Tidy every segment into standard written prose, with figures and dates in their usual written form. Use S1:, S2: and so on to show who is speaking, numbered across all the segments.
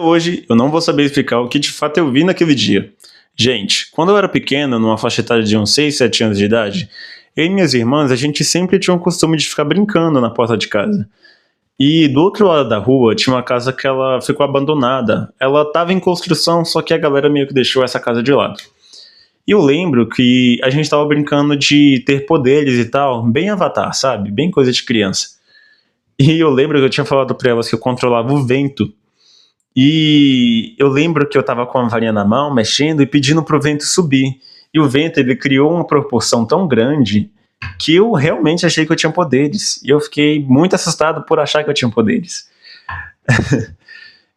S1: hoje eu não vou saber explicar o que de fato eu vi naquele dia. Gente, quando eu era pequeno, numa faixa etária de uns 6, 7 anos de idade, eu e minhas irmãs, a gente sempre tinha o costume de ficar brincando na porta de casa. E do outro lado da rua tinha uma casa que ela ficou abandonada. Ela estava em construção, só que a galera meio que deixou essa casa de lado. E eu lembro que a gente estava brincando de ter poderes e tal, bem Avatar, sabe? Bem coisa de criança. E eu lembro que eu tinha falado pra elas que eu controlava o vento. E eu lembro que eu tava com a varinha na mão, mexendo e pedindo pro vento subir. E o vento, ele criou uma proporção tão grande que eu realmente achei que eu tinha poderes. E eu fiquei muito assustado por achar que eu tinha poderes.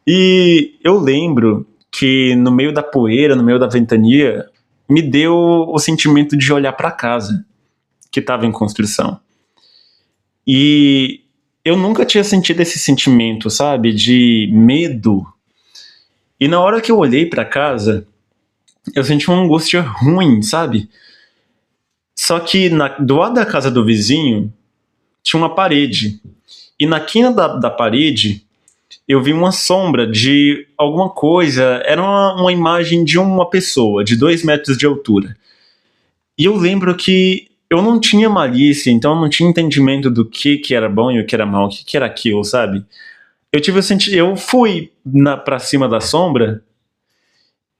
S1: E eu lembro que no meio da poeira, no meio da ventania, me deu o sentimento de olhar pra casa, que tava em construção. E eu nunca tinha sentido esse sentimento, sabe, de medo. E na hora que eu olhei pra casa, eu senti uma angústia ruim, sabe? Só que do lado da casa do vizinho tinha uma parede. E na quina da parede eu vi uma sombra de alguma coisa. Era uma imagem de uma pessoa de 2 metros de altura. E eu lembro que eu não tinha malícia, então eu não tinha entendimento do que era bom e o que era mal, o que era aquilo, sabe? Eu fui pra cima da sombra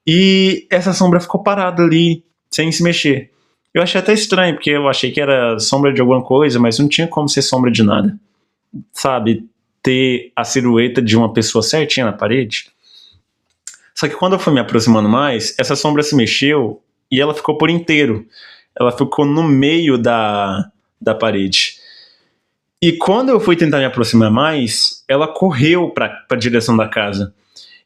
S1: e essa sombra ficou parada ali, sem se mexer. Eu achei até estranho, porque eu achei que era sombra de alguma coisa, mas não tinha como ser sombra de nada. Sabe? Ter a silhueta de uma pessoa certinha na parede. Só que quando eu fui me aproximando mais, essa sombra se mexeu e ela ficou por inteiro. Ela ficou no meio da parede. E quando eu fui tentar me aproximar mais, ela correu pra direção da casa.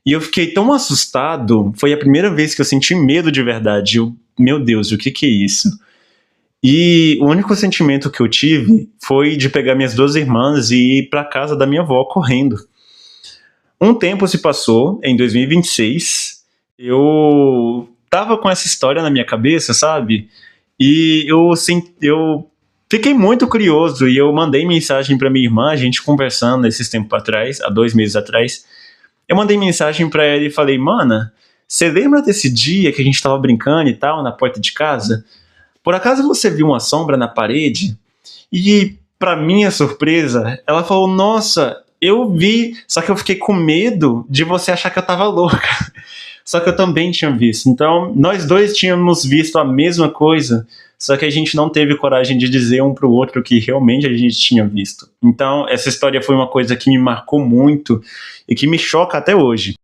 S1: E eu fiquei tão assustado, foi a primeira vez que eu senti medo de verdade. Meu Deus, o que é isso? E o único sentimento que eu tive foi de pegar minhas 2 irmãs e ir pra casa da minha avó correndo. Um tempo se passou, em 2026, eu tava com essa história na minha cabeça, sabe? E eu fiquei muito curioso e eu mandei mensagem pra minha irmã, a gente conversando esses tempos atrás, há 2 meses atrás. Eu mandei mensagem pra ela e falei, mana, você lembra desse dia que a gente tava brincando e tal, na porta de casa? Por acaso você viu uma sombra na parede? E, pra minha surpresa, ela falou, nossa, eu vi, só que eu fiquei com medo de você achar que eu tava louca. Só que eu também tinha visto. Então, nós dois tínhamos visto a mesma coisa, só que a gente não teve coragem de dizer um pro outro que realmente a gente tinha visto. Então, essa história foi uma coisa que me marcou muito e que me choca até hoje.